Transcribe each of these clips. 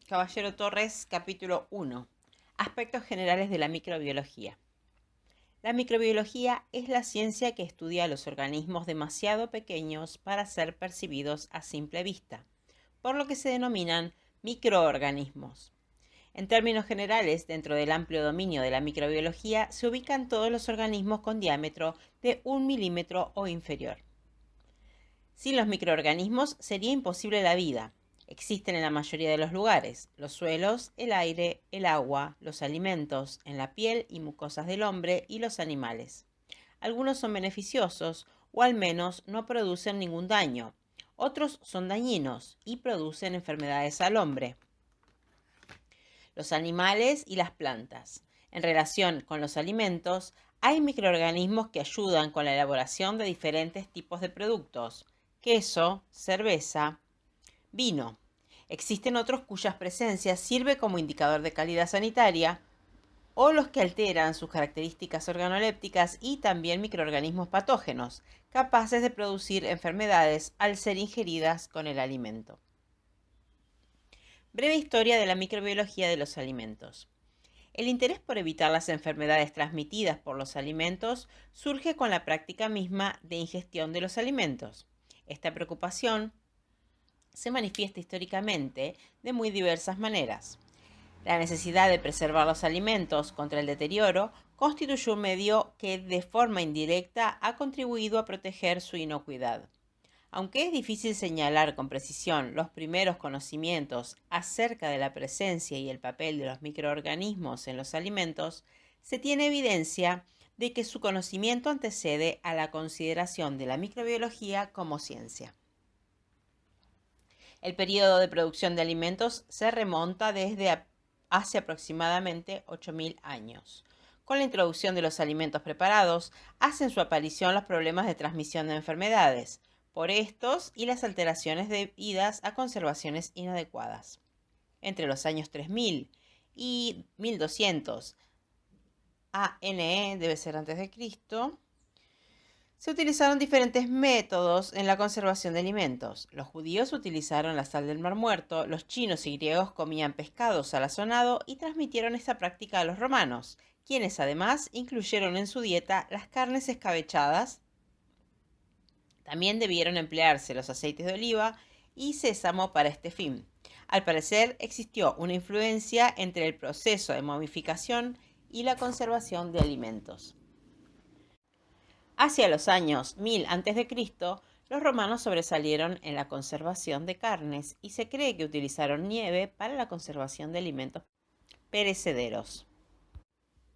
Caballero Torres, capítulo 1. Aspectos generales de la microbiología. La microbiología es la ciencia que estudia los organismos demasiado pequeños para ser percibidos a simple vista, por lo que se denominan microorganismos. En términos generales, dentro del amplio dominio de la microbiología se ubican todos los organismos con diámetro de 1 milímetro o inferior. Sin los microorganismos sería imposible la vida. Existen en la mayoría de los lugares: los suelos, el aire, el agua, los alimentos, en la piel y mucosas del hombre y los animales. Algunos son beneficiosos o al menos no producen ningún daño. Otros son dañinos y producen enfermedades al hombre. Los animales y las plantas. En relación con los alimentos, hay microorganismos que ayudan con la elaboración de diferentes tipos de productos: queso, cerveza, vino. Existen otros cuyas presencias sirve como indicador de calidad sanitaria, o los que alteran sus características organolépticas, y también microorganismos patógenos, capaces de producir enfermedades al ser ingeridas con el alimento. Breve historia de la microbiología de los alimentos. El interés por evitar las enfermedades transmitidas por los alimentos surge con la práctica misma de ingestión de los alimentos. Esta preocupación se manifiesta históricamente de muy diversas maneras. La necesidad de preservar los alimentos contra el deterioro constituye un medio que de forma indirecta ha contribuido a proteger su inocuidad. Aunque es difícil señalar con precisión los primeros conocimientos acerca de la presencia y el papel de los microorganismos en los alimentos, se tiene evidencia de que su conocimiento antecede a la consideración de la microbiología como ciencia. El periodo de producción de alimentos se remonta desde hace aproximadamente 8.000 años. Con la introducción de los alimentos preparados, hacen su aparición los problemas de transmisión de enfermedades por estos y las alteraciones debidas a conservaciones inadecuadas. Entre los años 3000 y 1200 ANE, debe ser antes de Cristo, se utilizaron diferentes métodos en la conservación de alimentos. Los judíos utilizaron la sal del Mar Muerto, los chinos y griegos comían pescado salazonado y transmitieron esta práctica a los romanos, quienes además incluyeron en su dieta las carnes escabechadas. También debieron emplearse los aceites de oliva y sésamo para este fin. Al parecer existió una influencia entre el proceso de momificación y la conservación de alimentos. Hacia los años 1000 a.C., los romanos sobresalieron en la conservación de carnes y se cree que utilizaron nieve para la conservación de alimentos perecederos.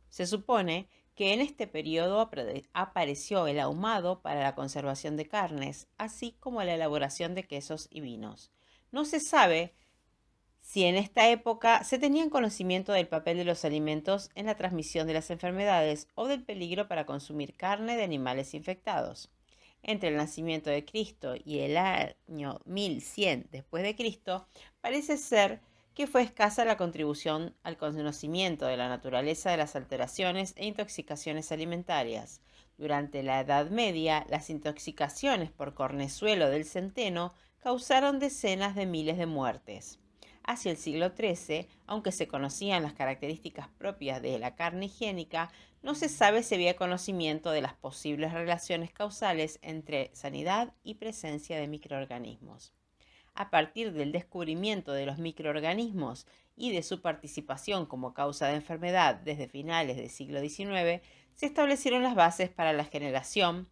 Se supone que en este periodo apareció el ahumado para la conservación de carnes, así como la elaboración de quesos y vinos. No se sabe si en esta época se tenían conocimiento del papel de los alimentos en la transmisión de las enfermedades o del peligro para consumir carne de animales infectados. Entre el nacimiento de Cristo y el año 1100 después de Cristo, parece ser que fue escasa la contribución al conocimiento de la naturaleza de las alteraciones e intoxicaciones alimentarias. Durante la Edad Media, las intoxicaciones por cornezuelo del centeno causaron decenas de miles de muertes. Hacia el siglo XIII, aunque se conocían las características propias de la carne higiénica, no se sabe si había conocimiento de las posibles relaciones causales entre sanidad y presencia de microorganismos. A partir del descubrimiento de los microorganismos y de su participación como causa de enfermedad desde finales del siglo XIX, se establecieron las bases para la generación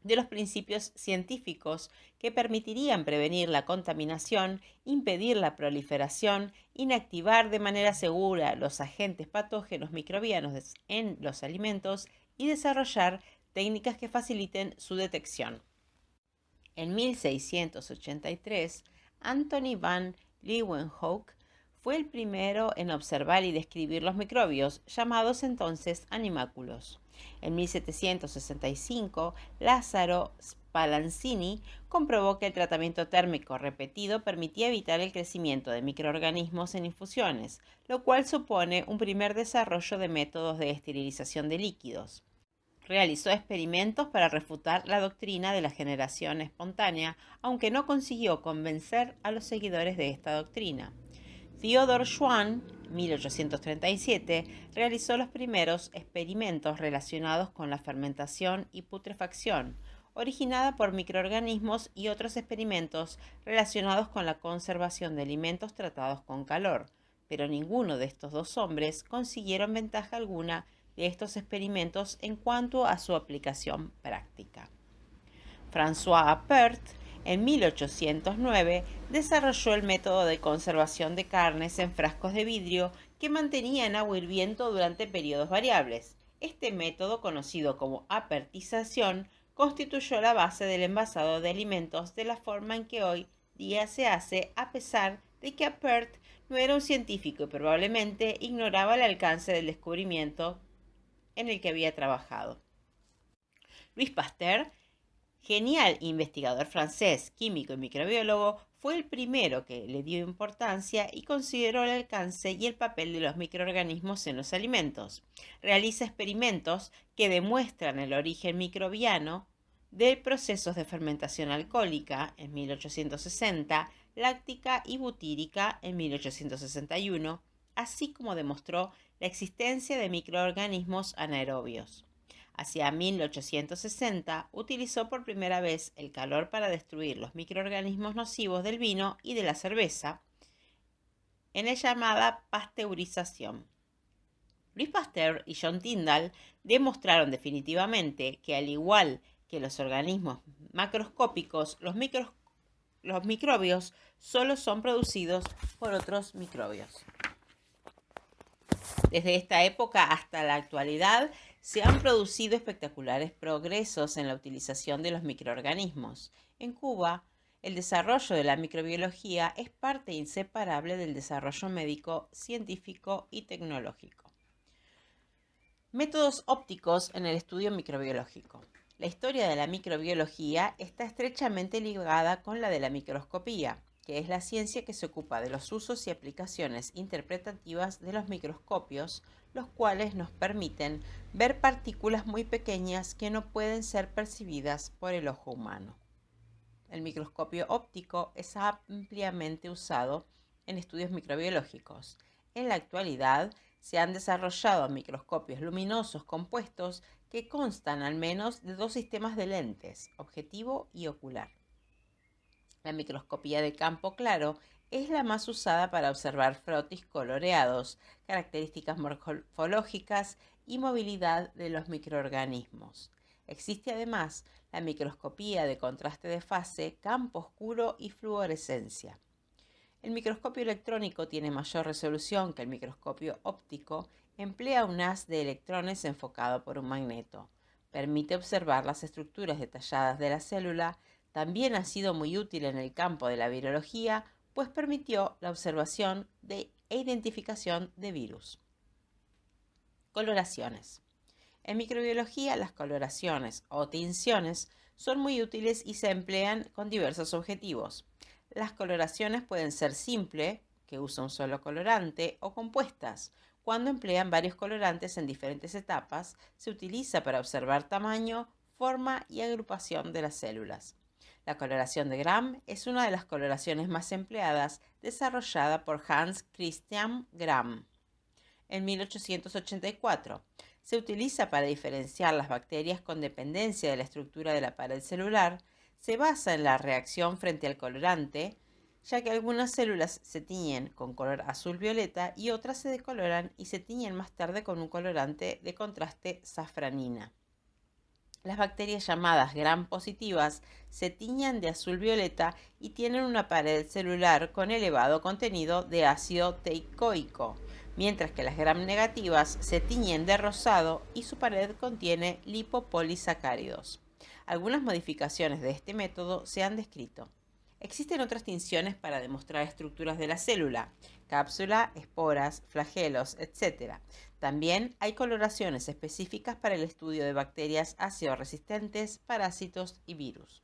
de los principios científicos que permitirían prevenir la contaminación, impedir la proliferación, inactivar de manera segura los agentes patógenos microbianos en los alimentos y desarrollar técnicas que faciliten su detección. En 1683, Anthony van Leeuwenhoek fue el primero en observar y describir los microbios, llamados entonces animáculos. En 1765, Lázaro Spallanzini comprobó que el tratamiento térmico repetido permitía evitar el crecimiento de microorganismos en infusiones, lo cual supone un primer desarrollo de métodos de esterilización de líquidos. Realizó experimentos para refutar la doctrina de la generación espontánea, aunque no consiguió convencer a los seguidores de esta doctrina. Theodor Schwann, 1837, realizó los primeros experimentos relacionados con la fermentación y putrefacción, originada por microorganismos, y otros experimentos relacionados con la conservación de alimentos tratados con calor, pero ninguno de estos dos hombres consiguieron ventaja alguna de estos experimentos en cuanto a su aplicación práctica. François Appert, en 1809, desarrolló el método de conservación de carnes en frascos de vidrio que mantenía en agua hirviendo durante periodos variables. Este método, conocido como apertización, constituyó la base del envasado de alimentos de la forma en que hoy día se hace, a pesar de que Appert no era un científico y probablemente ignoraba el alcance del descubrimiento en el que había trabajado. Louis Pasteur, genial investigador francés, químico y microbiólogo, fue el primero que le dio importancia y consideró el alcance y el papel de los microorganismos en los alimentos. Realiza experimentos que demuestran el origen microbiano de procesos de fermentación alcohólica en 1860, láctica y butírica en 1861, así como demostró la existencia de microorganismos anaerobios. Hacia 1860 utilizó por primera vez el calor para destruir los microorganismos nocivos del vino y de la cerveza en la llamada pasteurización. Louis Pasteur y John Tyndall demostraron definitivamente que, al igual que los organismos macroscópicos, los microbios solo son producidos por otros microbios. Desde esta época hasta la actualidad se han producido espectaculares progresos en la utilización de los microorganismos. En Cuba, el desarrollo de la microbiología es parte inseparable del desarrollo médico, científico y tecnológico. Métodos ópticos en el estudio microbiológico. La historia de la microbiología está estrechamente ligada con la de la microscopía, que es la ciencia que se ocupa de los usos y aplicaciones interpretativas de los microscopios, los cuales nos permiten ver partículas muy pequeñas que no pueden ser percibidas por el ojo humano. El microscopio óptico es ampliamente usado en estudios microbiológicos. En la actualidad, se han desarrollado microscopios luminosos compuestos que constan al menos de dos sistemas de lentes, objetivo y ocular. La microscopía de campo claro es la más usada para observar frotis coloreados, características morfológicas y movilidad de los microorganismos. Existe además la microscopía de contraste de fase, campo oscuro y fluorescencia. El microscopio electrónico tiene mayor resolución que el microscopio óptico, emplea un haz de electrones enfocado por un magneto. Permite observar las estructuras detalladas de la célula. También ha sido muy útil en el campo de la virología, pues permitió la observación e identificación de virus. Coloraciones. En microbiología, las coloraciones o tinciones son muy útiles y se emplean con diversos objetivos. Las coloraciones pueden ser simples, que usa un solo colorante, o compuestas. Cuando emplean varios colorantes en diferentes etapas, se utiliza para observar tamaño, forma y agrupación de las células. La coloración de Gram es una de las coloraciones más empleadas, desarrollada por Hans Christian Gram en 1884. Se utiliza para diferenciar las bacterias con dependencia de la estructura de la pared celular. Se basa en la reacción frente al colorante, ya que algunas células se tiñen con color azul-violeta y otras se decoloran y se tiñen más tarde con un colorante de contraste safranina. Las bacterias llamadas gram positivas se tiñen de azul-violeta y tienen una pared celular con elevado contenido de ácido teicoico, mientras que las gram negativas se tiñen de rosado y su pared contiene lipopolisacáridos. Algunas modificaciones de este método se han descrito. Existen otras tinciones para demostrar estructuras de la célula, cápsula, esporas, flagelos, etc. También hay coloraciones específicas para el estudio de bacterias ácido-resistentes, parásitos y virus.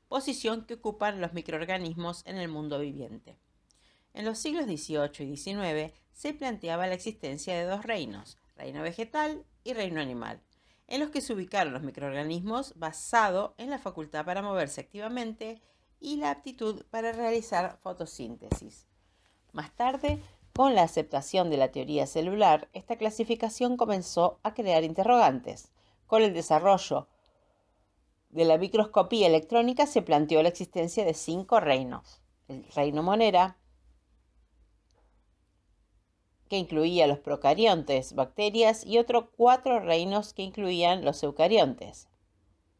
Posición que ocupan los microorganismos en el mundo viviente. En los siglos XVIII y XIX se planteaba la existencia de dos reinos, reino vegetal y reino animal, en los que se ubicaron los microorganismos basado en la facultad para moverse activamente y la aptitud para realizar fotosíntesis. Más tarde, con la aceptación de la teoría celular, esta clasificación comenzó a crear interrogantes. Con el desarrollo de la microscopía electrónica se planteó la existencia de 5 reinos. El reino Monera, que incluía los procariontes, bacterias, y otros 4 reinos que incluían los eucariontes.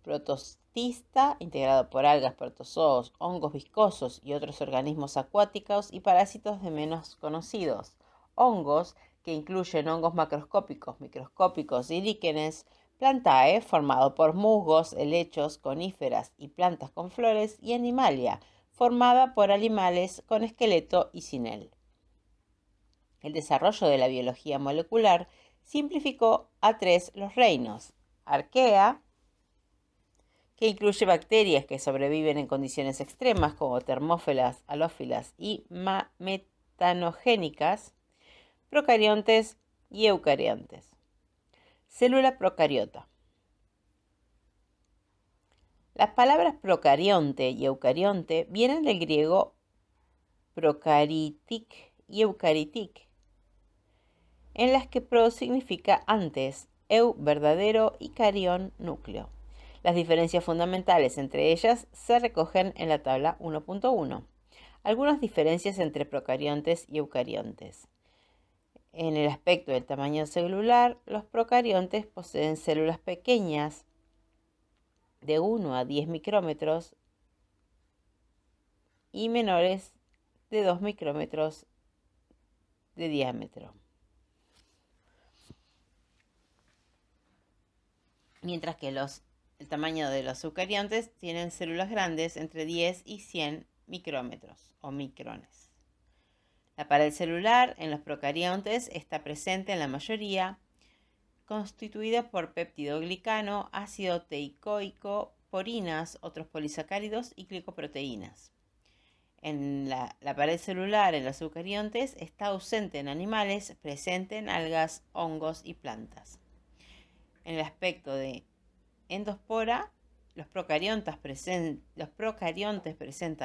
Protostista, integrado por algas, protozoos, hongos viscosos y otros organismos acuáticos, y parásitos de menos conocidos. Hongos, que incluyen hongos macroscópicos, microscópicos y líquenes. Plantae, formado por musgos, helechos, coníferas y plantas con flores. Y Animalia, formada por animales con esqueleto y sin él. El desarrollo de la biología molecular simplificó a 3 los reinos: Arquea, que incluye bacterias que sobreviven en condiciones extremas como termófilas, halófilas y metanogénicas; procariontes y eucariontes. Célula procariota. Las palabras procarionte y eucarionte vienen del griego procaritic y eucaritic, en las que pro significa antes, eu verdadero y carión núcleo. Las diferencias fundamentales entre ellas se recogen en la tabla 1.1. Algunas diferencias entre procariontes y eucariontes. En el aspecto del tamaño celular, los procariontes poseen células pequeñas de 1 a 10 micrómetros y menores de 2 micrómetros de diámetro. Mientras que el tamaño de los eucariontes tienen células grandes entre 10 y 100 micrómetros o micrones. La pared celular en los procariontes está presente en la mayoría, constituida por peptidoglicano, ácido teicoico, porinas, otros polisacáridos y glicoproteínas. En la pared celular en los eucariontes está ausente en animales, presente en algas, hongos y plantas. En el aspecto de endospora, los procariontes presentan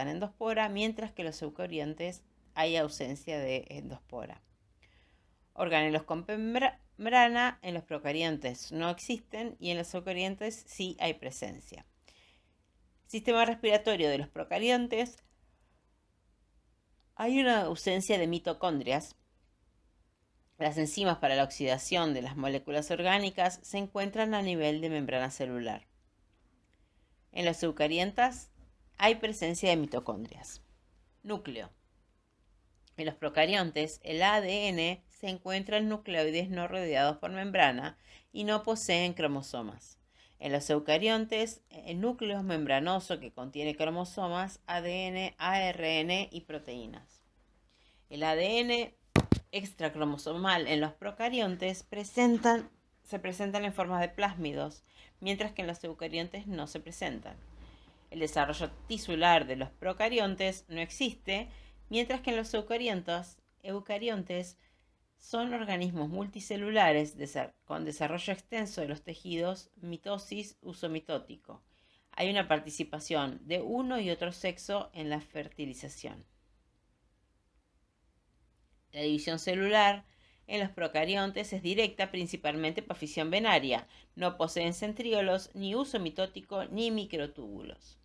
endospora, mientras que los eucariontes hay ausencia de endospora. Organelos con membrana en los procariontes no existen y en los eucariontes sí hay presencia. Sistema respiratorio de los procariontes: hay una ausencia de mitocondrias. Las enzimas para la oxidación de las moléculas orgánicas se encuentran a nivel de membrana celular. En los eucariontas hay presencia de mitocondrias. Núcleo. En los procariontes, el ADN se encuentra en nucleoides no rodeados por membrana y no poseen cromosomas. En los eucariontes, el núcleo es membranoso que contiene cromosomas, ADN, ARN y proteínas. El ADN extracromosomal en los procariontes se presentan en forma de plásmidos, mientras que en los eucariontes no se presentan. El desarrollo tisular de los procariontes no existe, mientras que en los eucariontes son organismos multicelulares con desarrollo extenso de los tejidos, mitosis, uso mitótico. Hay una participación de uno y otro sexo en la fertilización. La división celular en los procariontes es directa, principalmente por fisión venaria. No poseen centriolos, ni uso mitótico, ni microtúbulos.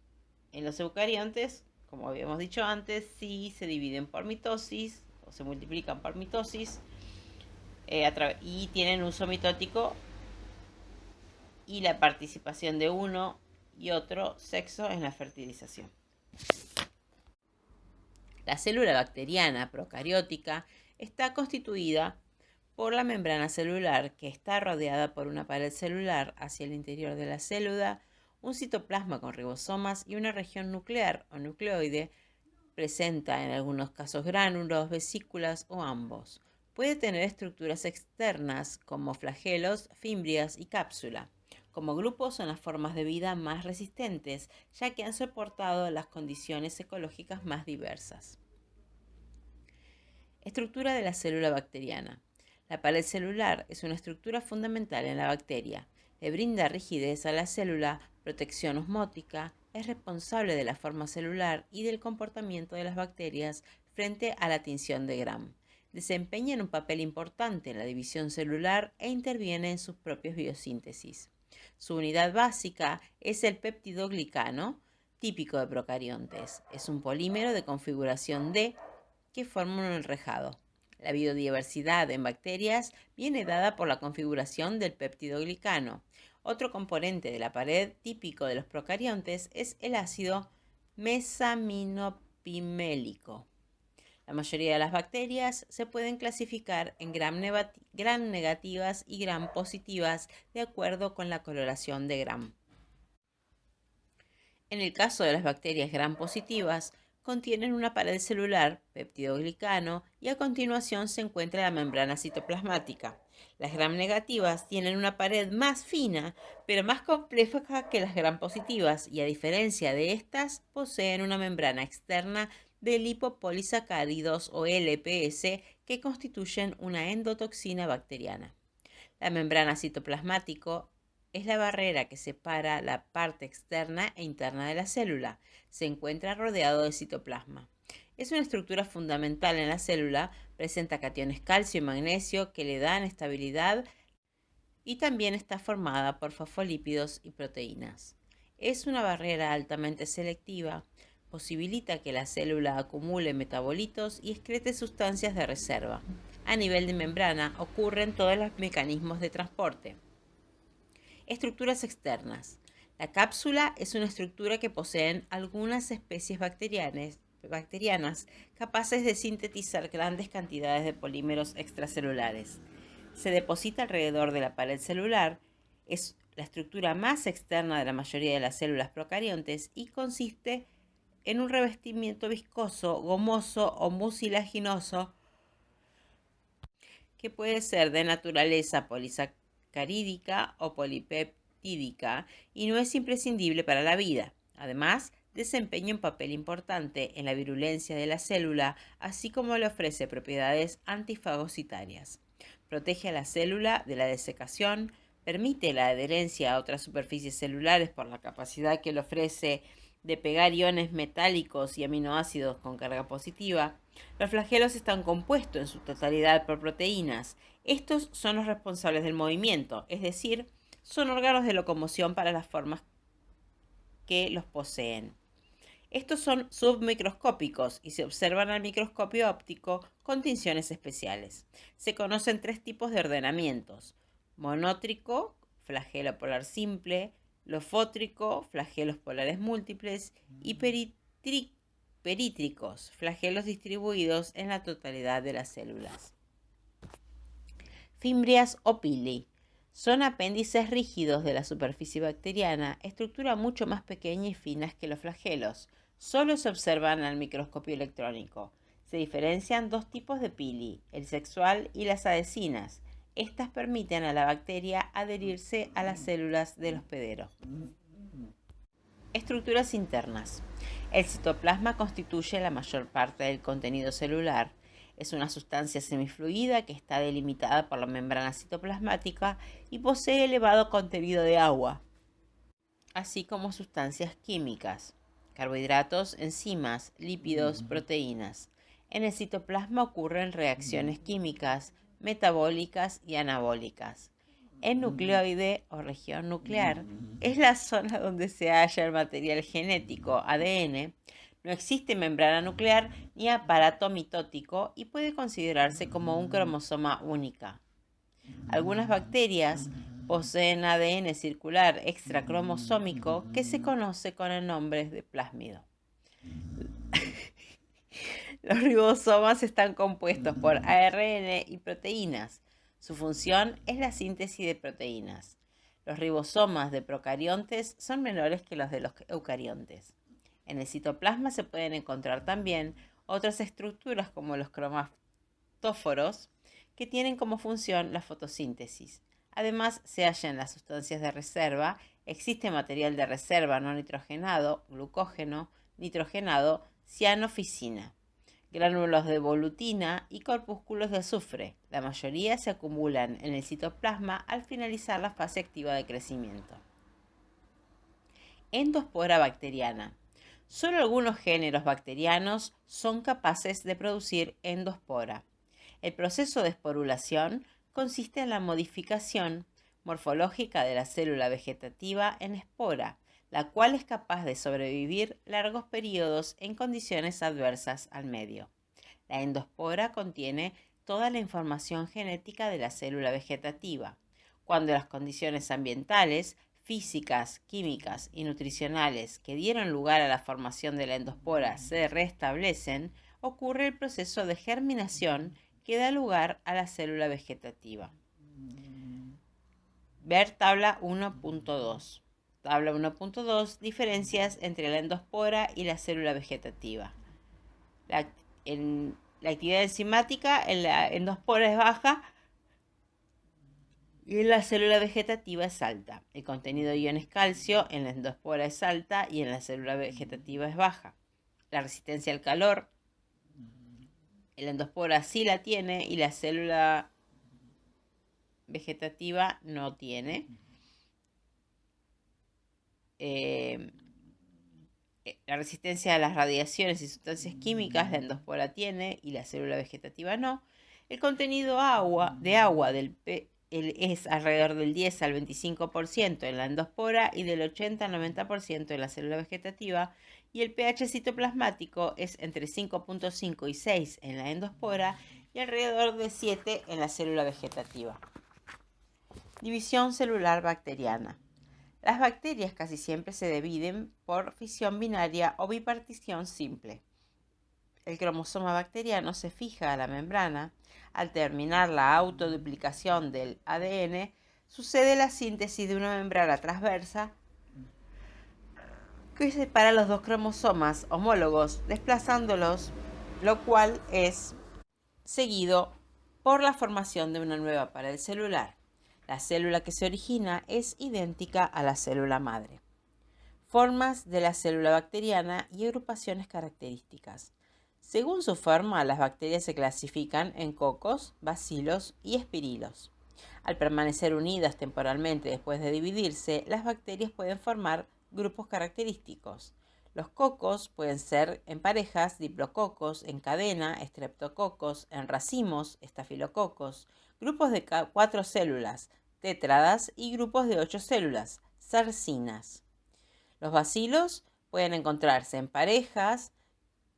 En los eucariontes, como habíamos dicho antes, sí se dividen por mitosis o se multiplican por mitosis y tienen uso mitótico y la participación de uno y otro sexo en la fertilización. La célula bacteriana procariótica está constituida por la membrana celular, que está rodeada por una pared celular hacia el interior de la célula, un citoplasma con ribosomas y una región nuclear o nucleoide. Presenta en algunos casos gránulos, vesículas o ambos. Puede tener estructuras externas como flagelos, fimbrias y cápsula. Como grupo son las formas de vida más resistentes, ya que han soportado las condiciones ecológicas más diversas. Estructura de la célula bacteriana. La pared celular es una estructura fundamental en la bacteria. Le brinda rigidez a la célula, protección osmótica, es responsable de la forma celular y del comportamiento de las bacterias frente a la tinción de Gram. Desempeñan un papel importante en la división celular e intervienen en sus propios biosíntesis. Su unidad básica es el peptidoglicano, típico de procariontes. Es un polímero de configuración D que forma un enrejado. La biodiversidad en bacterias viene dada por la configuración del peptidoglicano. Otro componente de la pared típico de los procariontes es el ácido mesaminopimélico. La mayoría de las bacterias se pueden clasificar en gram negativas y gram positivas de acuerdo con la coloración de gram. En el caso de las bacterias gram positivas, contienen una pared celular, peptidoglicano, y a continuación se encuentra la membrana citoplasmática. Las gram negativas tienen una pared más fina, pero más compleja que las gram positivas, y a diferencia de estas, poseen una membrana externa de lipopolisacáridos o LPS que constituyen una endotoxina bacteriana. La membrana citoplasmático es la barrera que separa la parte externa e interna de la célula. Se encuentra rodeado de citoplasma. Es una estructura fundamental en la célula, presenta cationes calcio y magnesio que le dan estabilidad y también está formada por fosfolípidos y proteínas. Es una barrera altamente selectiva, posibilita que la célula acumule metabolitos y excrete sustancias de reserva. A nivel de membrana ocurren todos los mecanismos de transporte. Estructuras externas. La cápsula es una estructura que poseen algunas especies bacterianas capaces de sintetizar grandes cantidades de polímeros extracelulares. Se deposita alrededor de la pared celular, es la estructura más externa de la mayoría de las células procariontes y consiste en un revestimiento viscoso, gomoso o mucilaginoso que puede ser de naturaleza polisacarídica o polipeptídica y no es imprescindible para la vida. Además, desempeña un papel importante en la virulencia de la célula, así como le ofrece propiedades antifagocitarias. Protege a la célula de la desecación, permite la adherencia a otras superficies celulares por la capacidad que le ofrece de pegar iones metálicos y aminoácidos con carga positiva. Los flagelos están compuestos en su totalidad por proteínas. Estos son los responsables del movimiento, es decir, son órganos de locomoción para las formas que los poseen. Estos son submicroscópicos y se observan al microscopio óptico con tinciones especiales. Se conocen tres tipos de ordenamientos: monótrico, flagelo polar simple; lofótrico, flagelos polares múltiples; y perítricos, flagelos distribuidos en la totalidad de las células. Fimbrias o pili. Son apéndices rígidos de la superficie bacteriana, estructura mucho más pequeña y finas que los flagelos. Solo se observan al microscopio electrónico. Se diferencian dos tipos de pili, el sexual y las adhesinas. Estas permiten a la bacteria adherirse a las células del hospedero. Estructuras internas. El citoplasma constituye la mayor parte del contenido celular. Es una sustancia semifluida que está delimitada por la membrana citoplasmática y posee elevado contenido de agua, así como sustancias químicas, carbohidratos, enzimas, lípidos, proteínas. En el citoplasma ocurren reacciones químicas, metabólicas y anabólicas. El nucleoide o región nuclear es la zona donde se halla el material genético, ADN. No existe membrana nuclear ni aparato mitótico y puede considerarse como un cromosoma única. Algunas bacterias poseen ADN circular extracromosómico que se conoce con el nombre de plásmido. Los ribosomas están compuestos por ARN y proteínas. Su función es la síntesis de proteínas. Los ribosomas de procariontes son menores que los de los eucariontes. En el citoplasma se pueden encontrar también otras estructuras como los cromatóforos, que tienen como función la fotosíntesis. Además, se hallan las sustancias de reserva, existe material de reserva no nitrogenado, glucógeno, nitrogenado, cianoficina, gránulos de volutina y corpúsculos de azufre. La mayoría se acumulan en el citoplasma al finalizar la fase activa de crecimiento. Endospora bacteriana. Solo algunos géneros bacterianos son capaces de producir endospora. El proceso de esporulación consiste en la modificación morfológica de la célula vegetativa en espora, la cual es capaz de sobrevivir largos periodos en condiciones adversas al medio. La endospora contiene toda la información genética de la célula vegetativa. Cuando las condiciones ambientales, físicas, químicas y nutricionales que dieron lugar a la formación de la endospora se restablecen, ocurre el proceso de germinación que da lugar a la célula vegetativa. Ver tabla 1.2. Tabla 1.2. Diferencias entre la endospora y la célula vegetativa. La actividad enzimática en la endospora es baja y en la célula vegetativa es alta. El contenido de iones calcio en la endospora es alta y en la célula vegetativa es baja. La resistencia al calor en la endospora sí la tiene y la célula vegetativa no tiene. La resistencia a las radiaciones y sustancias químicas la endospora tiene y la célula vegetativa no. El contenido de agua es alrededor del 10 al 25% en la endospora y del 80 al 90% en la célula vegetativa, y el pH citoplasmático es entre 5.5 y 6 en la endospora y alrededor de 7 en la célula vegetativa. División celular bacteriana. Las bacterias casi siempre se dividen por fisión binaria o bipartición simple. El cromosoma bacteriano se fija a la membrana. Al terminar la autoduplicación del ADN, sucede la síntesis de una membrana transversa que separa los dos cromosomas homólogos, desplazándolos, lo cual es seguido por la formación de una nueva pared celular. La célula que se origina es idéntica a la célula madre. Formas de la célula bacteriana y agrupaciones características. Según su forma, las bacterias se clasifican en cocos, bacilos y espirilos. Al permanecer unidas temporalmente después de dividirse, las bacterias pueden formar grupos característicos. Los cocos pueden ser en parejas, diplococos, en cadena, estreptococos, en racimos, estafilococos, grupos de 4 células, tétradas, y grupos de 8 células, sarcinas. Los bacilos pueden encontrarse en parejas,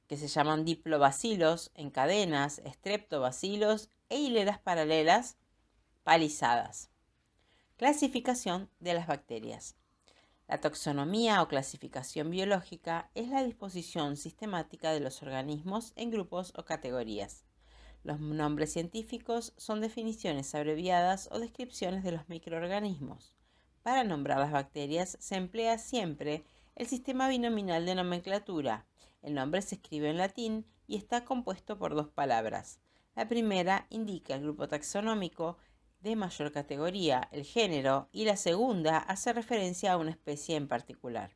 que se llaman diplobacilos, en cadenas, estreptobacilos e hileras paralelas palizadas. Clasificación de las bacterias. La taxonomía o clasificación biológica es la disposición sistemática de los organismos en grupos o categorías. Los nombres científicos son definiciones abreviadas o descripciones de los microorganismos. Para nombrar las bacterias se emplea siempre el sistema binominal de nomenclatura. El nombre se escribe en latín y está compuesto por 2 palabras. La primera indica el grupo taxonómico de mayor categoría, el género, y la segunda hace referencia a una especie en particular.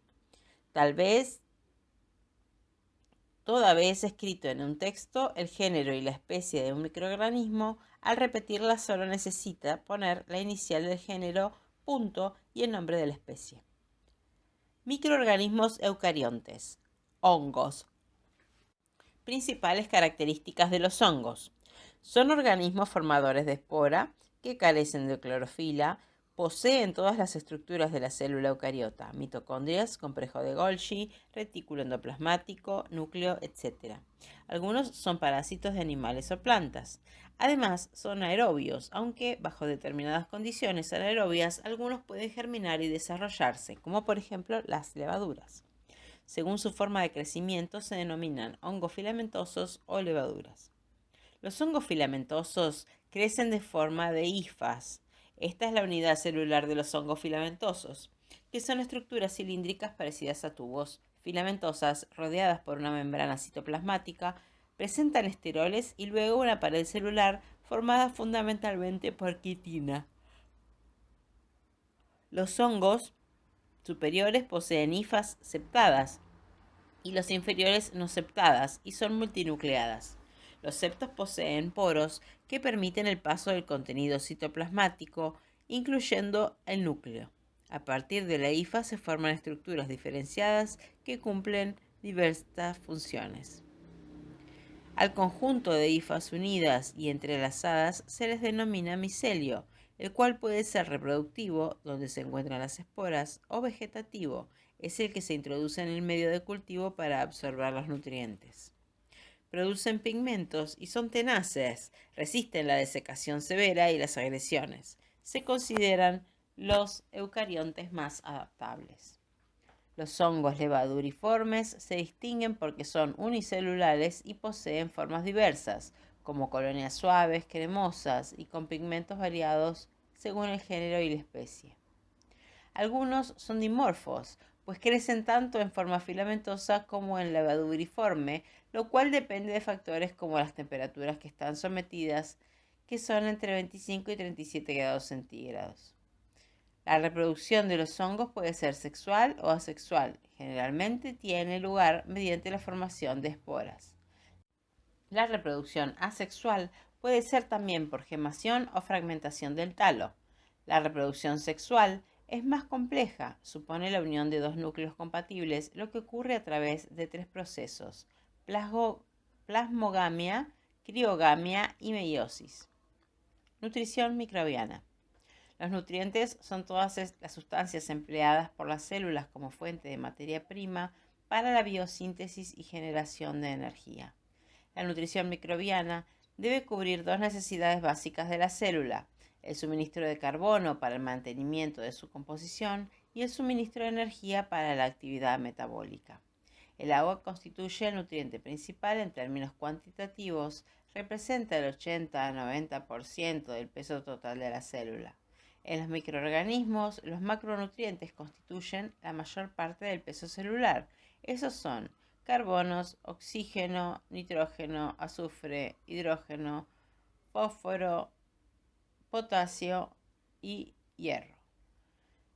Toda vez escrito en un texto, el género y la especie de un microorganismo, al repetirla solo necesita poner la inicial del género, punto, y el nombre de la especie. Microorganismos eucariontes. Hongos. Principales características de los hongos. Son organismos formadores de espora que carecen de clorofila, poseen todas las estructuras de la célula eucariota: mitocondrias, complejo de Golgi, retículo endoplasmático, núcleo, etc. Algunos son parásitos de animales o plantas. Además, son aerobios, aunque bajo determinadas condiciones anaerobias, algunos pueden germinar y desarrollarse, como por ejemplo las levaduras. Según su forma de crecimiento, se denominan hongos filamentosos o levaduras. Los hongos filamentosos crecen de forma de hifas. Esta es la unidad celular de los hongos filamentosos, que son estructuras cilíndricas parecidas a tubos, filamentosas, rodeadas por una membrana citoplasmática, presentan esteroles y luego una pared celular formada fundamentalmente por quitina. Los hongos superiores poseen hifas septadas y los inferiores no septadas y son multinucleadas. Los septos poseen poros que permiten el paso del contenido citoplasmático, incluyendo el núcleo. A partir de la hifa se forman estructuras diferenciadas que cumplen diversas funciones. Al conjunto de hifas unidas y entrelazadas se les denomina micelio, el cual puede ser reproductivo, donde se encuentran las esporas, o vegetativo, es el que se introduce en el medio de cultivo para absorber los nutrientes. Producen pigmentos y son tenaces, resisten la desecación severa y las agresiones. Se consideran los eucariontes más adaptables. Los hongos levaduriformes se distinguen porque son unicelulares y poseen formas diversas, como colonias suaves, cremosas y con pigmentos variados según el género y la especie. Algunos son dimorfos, pues crecen tanto en forma filamentosa como en levaduriforme, lo cual depende de factores como las temperaturas que están sometidas, que son entre 25 y 37 grados centígrados. La reproducción de los hongos puede ser sexual o asexual. Generalmente tiene lugar mediante la formación de esporas. La reproducción asexual puede ser también por gemación o fragmentación del talo. La reproducción sexual es más compleja, supone la unión de dos núcleos compatibles, lo que ocurre a través de tres procesos: plasmogamia, criogamia y meiosis. Nutrición microbiana. Los nutrientes son todas las sustancias empleadas por las células como fuente de materia prima para la biosíntesis y generación de energía. La nutrición microbiana debe cubrir dos necesidades básicas de la célula: el suministro de carbono para el mantenimiento de su composición y el suministro de energía para la actividad metabólica. El agua constituye el nutriente principal en términos cuantitativos, representa el 80 a 90% del peso total de la célula. En los microorganismos, los macronutrientes constituyen la mayor parte del peso celular. Esos son carbonos, oxígeno, nitrógeno, azufre, hidrógeno, fósforo, potasio y hierro.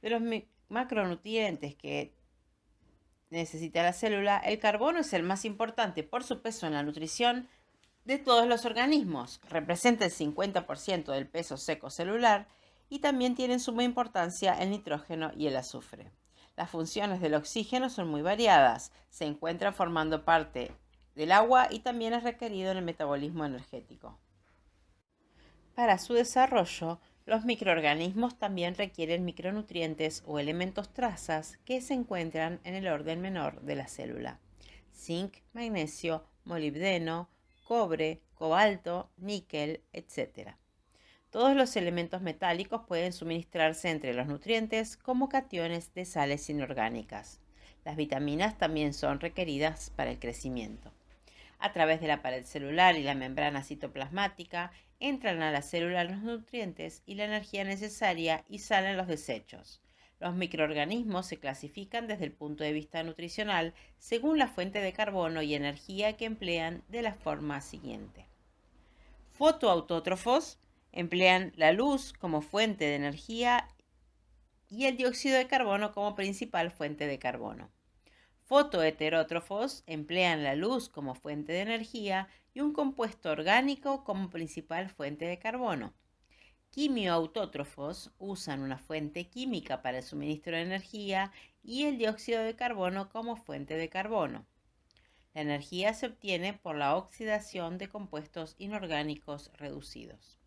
De los macronutrientes que necesita la célula, el carbono es el más importante por su peso en la nutrición de todos los organismos. Representa el 50% del peso seco celular y también tienen suma importancia el nitrógeno y el azufre. Las funciones del oxígeno son muy variadas. Se encuentra formando parte del agua y también es requerido en el metabolismo energético. Para su desarrollo, los microorganismos también requieren micronutrientes o elementos trazas que se encuentran en el orden menor de la célula: zinc, magnesio, molibdeno, cobre, cobalto, níquel, etc. Todos los elementos metálicos pueden suministrarse entre los nutrientes como cationes de sales inorgánicas. Las vitaminas también son requeridas para el crecimiento. A través de la pared celular y la membrana citoplasmática entran a la célula los nutrientes y la energía necesaria y salen los desechos. Los microorganismos se clasifican desde el punto de vista nutricional según la fuente de carbono y energía que emplean de la forma siguiente. Fotoautótrofos emplean la luz como fuente de energía y el dióxido de carbono como principal fuente de carbono. Fotoheterótrofos emplean la luz como fuente de energía y un compuesto orgánico como principal fuente de carbono. Quimioautótrofos usan una fuente química para el suministro de energía y el dióxido de carbono como fuente de carbono. La energía se obtiene por la oxidación de compuestos inorgánicos reducidos.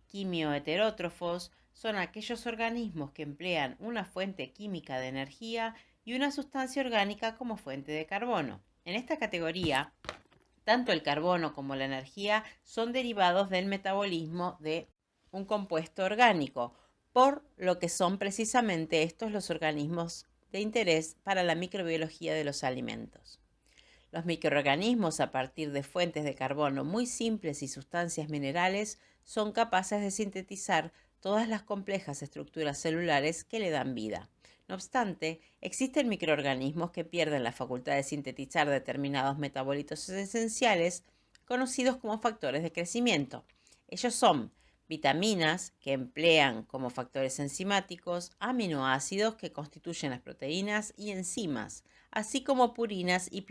Quimioheterótrofos son aquellos organismos que emplean una fuente química de energía y una sustancia orgánica como fuente de carbono. En esta categoría, tanto el carbono como la energía son derivados del metabolismo de un compuesto orgánico, por lo que son precisamente estos los organismos de interés para la microbiología de los alimentos. Los microorganismos, a partir de fuentes de carbono muy simples y sustancias minerales, son capaces de sintetizar todas las complejas estructuras celulares que le dan vida. No obstante, existen microorganismos que pierden la facultad de sintetizar determinados metabolitos esenciales, conocidos como factores de crecimiento. Ellos son vitaminas, que emplean como factores enzimáticos, aminoácidos, que constituyen las proteínas y enzimas, así como purinas y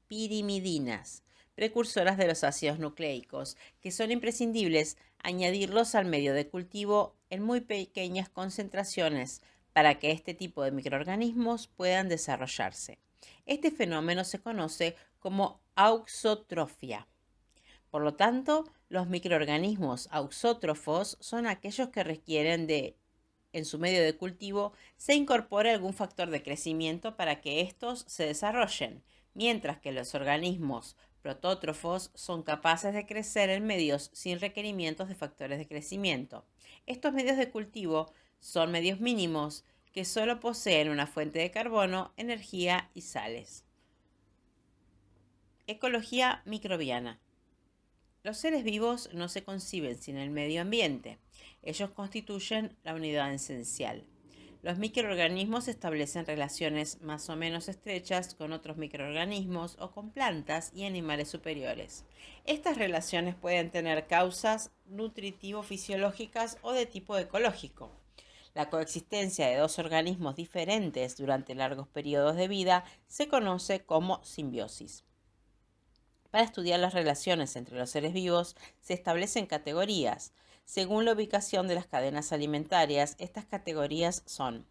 pirimidinas, precursoras de los ácidos nucleicos, que son imprescindibles añadirlos al medio de cultivo en muy pequeñas concentraciones para que este tipo de microorganismos puedan desarrollarse. Este fenómeno se conoce como auxotrofia. Por lo tanto, los microorganismos auxótrofos son aquellos que requieren en su medio de cultivo, se incorpore algún factor de crecimiento para que estos se desarrollen, mientras que los organismos protótrofos son capaces de crecer en medios sin requerimientos de factores de crecimiento. Estos medios de cultivo son medios mínimos que solo poseen una fuente de carbono, energía y sales. Ecología microbiana. Los seres vivos no se conciben sin el medio ambiente. Ellos constituyen la unidad esencial. Los microorganismos establecen relaciones más o menos estrechas con otros microorganismos o con plantas y animales superiores. Estas relaciones pueden tener causas nutritivo-fisiológicas o de tipo ecológico. La coexistencia de dos organismos diferentes durante largos periodos de vida se conoce como simbiosis. Para estudiar las relaciones entre los seres vivos se establecen categorías. Según la ubicación de las cadenas alimentarias, estas categorías son: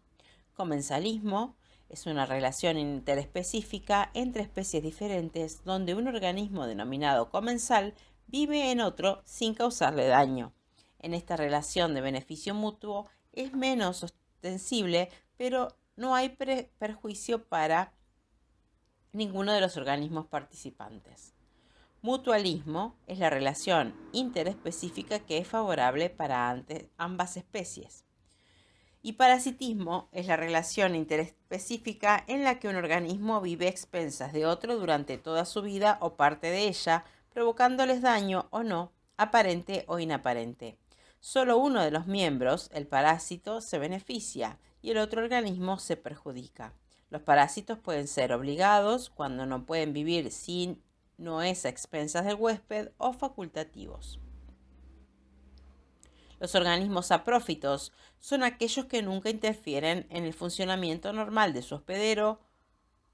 comensalismo, es una relación interespecífica entre especies diferentes donde un organismo denominado comensal vive en otro sin causarle daño. En esta relación de beneficio mutuo es menos ostensible, pero no hay perjuicio para ninguno de los organismos participantes. Mutualismo es la relación interespecífica que es favorable para ambas especies. Y parasitismo es la relación interespecífica en la que un organismo vive a expensas de otro durante toda su vida o parte de ella, provocándoles daño o no, aparente o inaparente. Solo uno de los miembros, el parásito, se beneficia y el otro organismo se perjudica. Los parásitos pueden ser obligados cuando no pueden vivir sin no es a expensas del huésped, o facultativos. Los organismos saprófitos son aquellos que nunca interfieren en el funcionamiento normal de su hospedero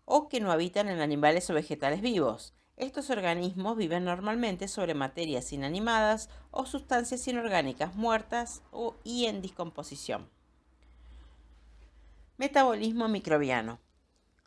o que no habitan en animales o vegetales vivos. Estos organismos viven normalmente sobre materias inanimadas o sustancias inorgánicas muertas y en descomposición. Metabolismo microbiano.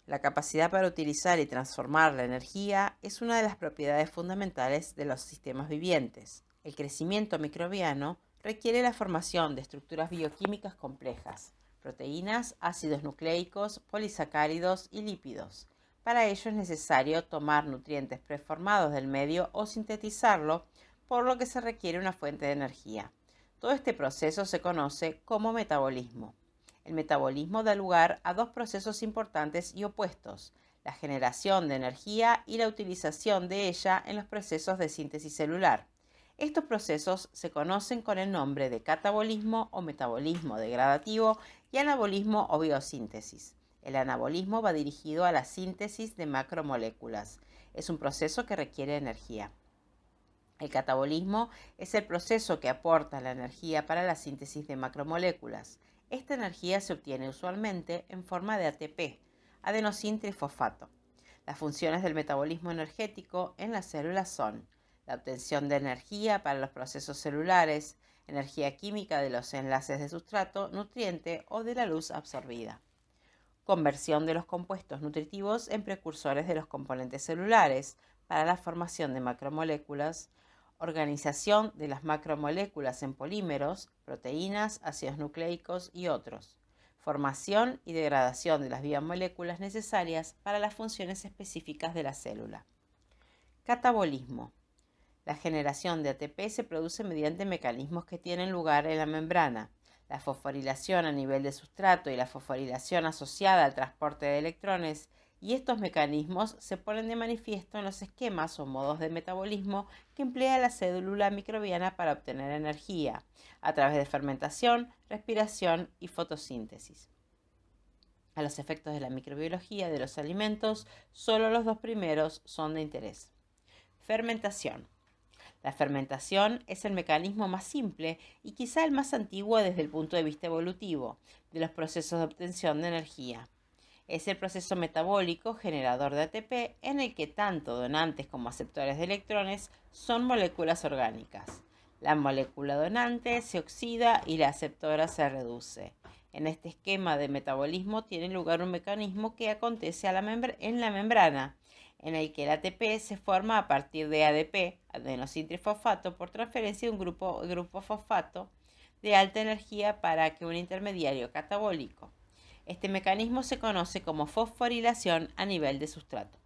La capacidad para utilizar y transformar la energía es una de las propiedades fundamentales de los sistemas vivientes. El crecimiento microbiano requiere la formación de estructuras bioquímicas complejas, proteínas, ácidos nucleicos, polisacáridos y lípidos. Para ello es necesario tomar nutrientes preformados del medio o sintetizarlo, por lo que se requiere una fuente de energía. Todo este proceso se conoce como metabolismo. El metabolismo da lugar a dos procesos importantes y opuestos: la generación de energía y la utilización de ella en los procesos de síntesis celular. Estos procesos se conocen con el nombre de catabolismo o metabolismo degradativo y anabolismo o biosíntesis. El anabolismo va dirigido a la síntesis de macromoléculas. Es un proceso que requiere energía. El catabolismo es el proceso que aporta la energía para la síntesis de macromoléculas. Esta energía se obtiene usualmente en forma de ATP, adenosín-trifosfato. Las funciones del metabolismo energético en las células son la obtención de energía para los procesos celulares, energía química de los enlaces de sustrato, nutriente o de la luz absorbida. Conversión de los compuestos nutritivos en precursores de los componentes celulares para la formación de macromoléculas, organización de las macromoléculas en polímeros, proteínas, ácidos nucleicos y otros, formación y degradación de las biomoléculas necesarias para las funciones específicas de la célula. Catabolismo. La generación de ATP se produce mediante mecanismos que tienen lugar en la membrana. La fosforilación a nivel de sustrato y la fosforilación asociada al transporte de electrones, y estos mecanismos se ponen de manifiesto en los esquemas o modos de metabolismo que emplea la célula microbiana para obtener energía, a través de fermentación, respiración y fotosíntesis. A los efectos de la microbiología de los alimentos, solo los dos primeros son de interés. Fermentación. La fermentación es el mecanismo más simple y quizá el más antiguo desde el punto de vista evolutivo de los procesos de obtención de energía. Es el proceso metabólico generador de ATP en el que tanto donantes como aceptores de electrones son moléculas orgánicas. La molécula donante se oxida y la aceptora se reduce. En este esquema de metabolismo tiene lugar un mecanismo que acontece en la membrana, en el que el ATP se forma a partir de ADP, adenosintrifosfato, por transferencia de un grupo fosfato de alta energía para que un intermediario catabólico. Este mecanismo se conoce como fosforilación a nivel de sustrato.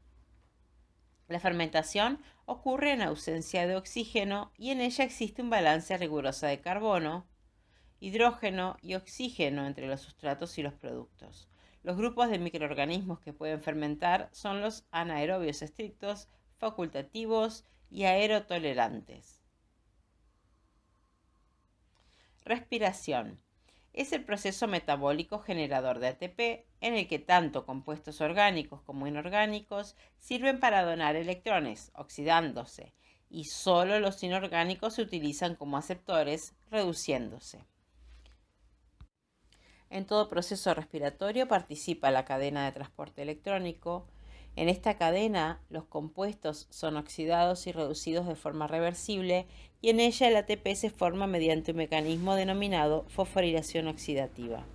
La fermentación ocurre en ausencia de oxígeno y en ella existe un balance riguroso de carbono, hidrógeno y oxígeno entre los sustratos y los productos. Los grupos de microorganismos que pueden fermentar son los anaerobios estrictos, facultativos y aerotolerantes. Respiración. Es el proceso metabólico generador de ATP en el que tanto compuestos orgánicos como inorgánicos sirven para donar electrones, oxidándose, y solo los inorgánicos se utilizan como aceptores, reduciéndose. En todo proceso respiratorio participa la cadena de transporte electrónico. En esta cadena, los compuestos son oxidados y reducidos de forma reversible y en ella el ATP se forma mediante un mecanismo denominado fosforilación oxidativa.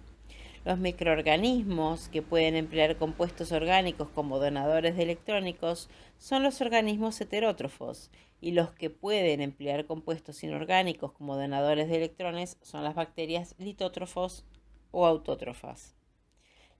Los microorganismos que pueden emplear compuestos orgánicos como donadores de electrónicos son los organismos heterótrofos y los que pueden emplear compuestos inorgánicos como donadores de electrones son las bacterias litótrofos o autótrofas.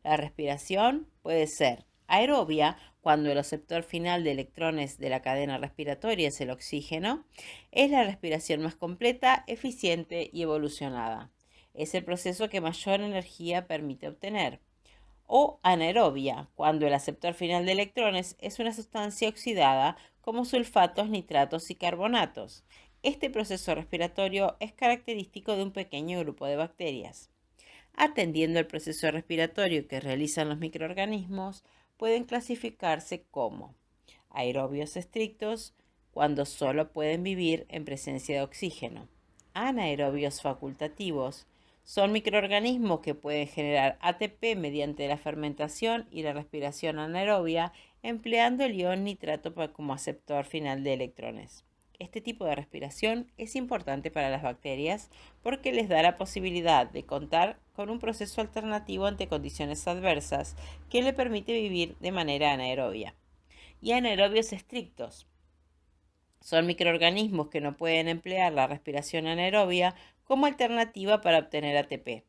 La respiración puede ser aerobia, cuando el receptor final de electrones de la cadena respiratoria es el oxígeno. Es la respiración más completa, eficiente y evolucionada. Es el proceso que mayor energía permite obtener. O anaerobia, cuando el aceptor final de electrones es una sustancia oxidada como sulfatos, nitratos y carbonatos. Este proceso respiratorio es característico de un pequeño grupo de bacterias. Atendiendo al proceso respiratorio que realizan los microorganismos, pueden clasificarse como aerobios estrictos, cuando solo pueden vivir en presencia de oxígeno. Anaerobios facultativos son microorganismos que pueden generar ATP mediante la fermentación y la respiración anaerobia, empleando el ion nitrato como aceptor final de electrones. Este tipo de respiración es importante para las bacterias porque les da la posibilidad de contar con un proceso alternativo ante condiciones adversas que le permite vivir de manera anaerobia. Y anaerobios estrictos son microorganismos que no pueden emplear la respiración anaerobia como alternativa para obtener ATP.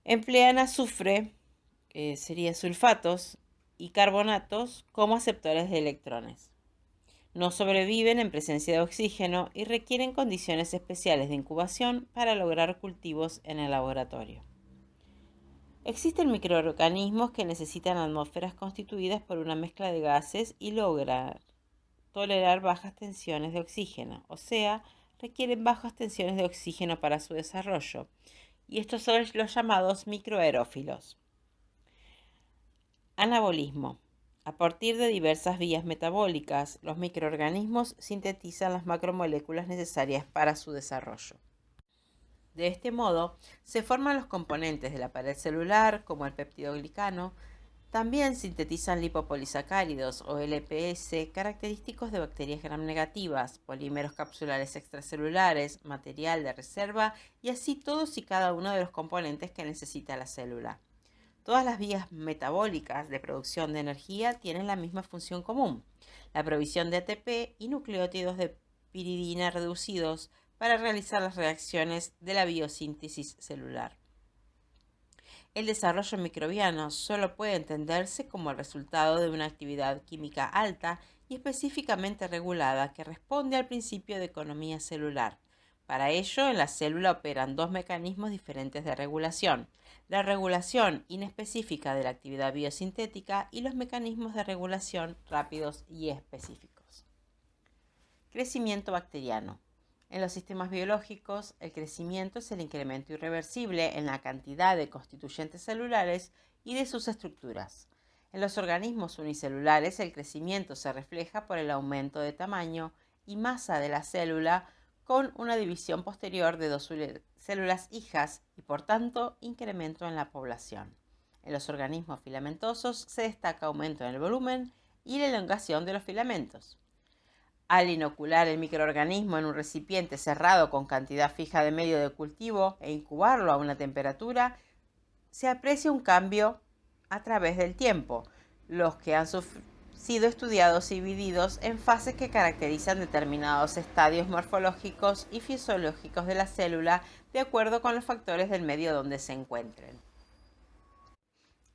Emplean azufre, que sería sulfatos, y carbonatos como aceptores de electrones. No sobreviven en presencia de oxígeno y requieren condiciones especiales de incubación para lograr cultivos en el laboratorio. Existen microorganismos que necesitan atmósferas constituidas por una mezcla de gases y logran tolerar bajas tensiones de oxígeno, o sea, requieren bajas tensiones de oxígeno para su desarrollo, y estos son los llamados microaerófilos. Anabolismo. A partir de diversas vías metabólicas, los microorganismos sintetizan las macromoléculas necesarias para su desarrollo. De este modo, se forman los componentes de la pared celular, como el peptidoglicano. También sintetizan lipopolisacáridos o LPS, característicos de bacterias gram negativas, polímeros capsulares extracelulares, material de reserva y así todos y cada uno de los componentes que necesita la célula. Todas las vías metabólicas de producción de energía tienen la misma función común, la provisión de ATP y nucleótidos de piridina reducidos para realizar las reacciones de la biosíntesis celular. El desarrollo microbiano solo puede entenderse como el resultado de una actividad química alta y específicamente regulada que responde al principio de economía celular. Para ello, en la célula operan dos mecanismos diferentes de regulación: la regulación inespecífica de la actividad biosintética y los mecanismos de regulación rápidos y específicos. Crecimiento bacteriano. En los sistemas biológicos, el crecimiento es el incremento irreversible en la cantidad de constituyentes celulares y de sus estructuras. En los organismos unicelulares, el crecimiento se refleja por el aumento de tamaño y masa de la célula con una división posterior de dos células hijas y, por tanto, incremento en la población. En los organismos filamentosos se destaca aumento en el volumen y la elongación de los filamentos. Al inocular el microorganismo en un recipiente cerrado con cantidad fija de medio de cultivo e incubarlo a una temperatura, se aprecia un cambio a través del tiempo, los que han sido estudiados y divididos en fases que caracterizan determinados estadios morfológicos y fisiológicos de la célula de acuerdo con los factores del medio donde se encuentren.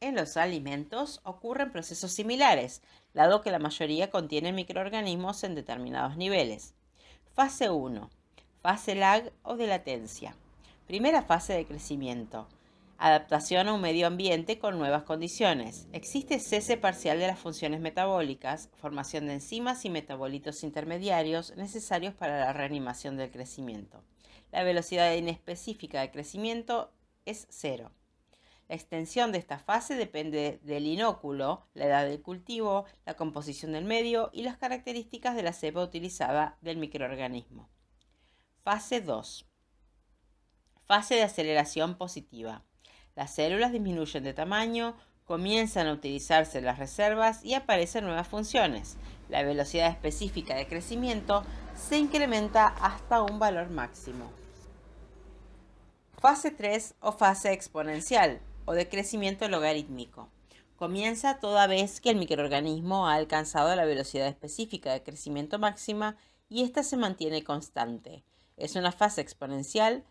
En los alimentos ocurren procesos similares, dado que la mayoría contienen microorganismos en determinados niveles. Fase 1. Fase lag o de latencia. Primera fase de crecimiento. Adaptación a un medio ambiente con nuevas condiciones. Existe cese parcial de las funciones metabólicas, formación de enzimas y metabolitos intermediarios necesarios para la reanimación del crecimiento. La velocidad inespecífica de crecimiento es 0. La extensión de esta fase depende del inóculo, la edad del cultivo, la composición del medio y las características de la cepa utilizada del microorganismo. Fase 2. Fase de aceleración positiva. Las células disminuyen de tamaño, comienzan a utilizarse las reservas y aparecen nuevas funciones. La velocidad específica de crecimiento se incrementa hasta un valor máximo. Fase 3 o fase exponencial o de crecimiento logarítmico. Comienza toda vez que el microorganismo ha alcanzado la velocidad específica de crecimiento máxima y ésta se mantiene constante. Es una fase exponencial.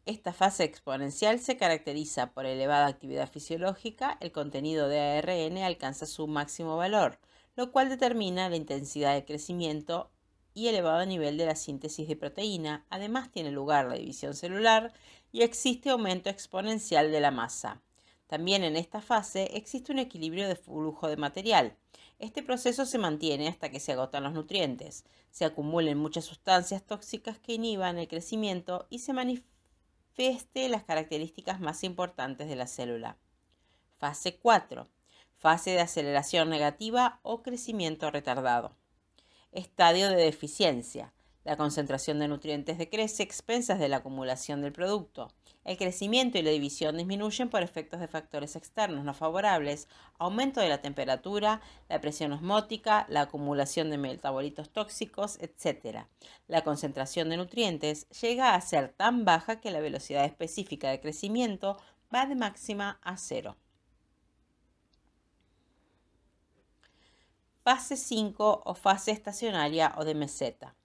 Esta fase exponencial se caracteriza por elevada actividad fisiológica. El contenido de ARN alcanza su máximo valor, lo cual determina la intensidad de crecimiento y elevado nivel de la síntesis de proteína. Además tiene lugar la división celular y existe aumento exponencial de la masa. También en esta fase existe un equilibrio de flujo de material. Este proceso se mantiene hasta que se agotan los nutrientes, se acumulen muchas sustancias tóxicas que inhiban el crecimiento y se manifieste las características más importantes de la célula. Fase 4. Fase de aceleración negativa o crecimiento retardado. Estadio de deficiencia. La concentración de nutrientes decrece a expensas de la acumulación del producto. El crecimiento y la división disminuyen por efectos de factores externos no favorables, aumento de la temperatura, la presión osmótica, la acumulación de metabolitos tóxicos, etc. La concentración de nutrientes llega a ser tan baja que la velocidad específica de crecimiento va de máxima a 0. Fase 5 o fase estacionaria o de meseta.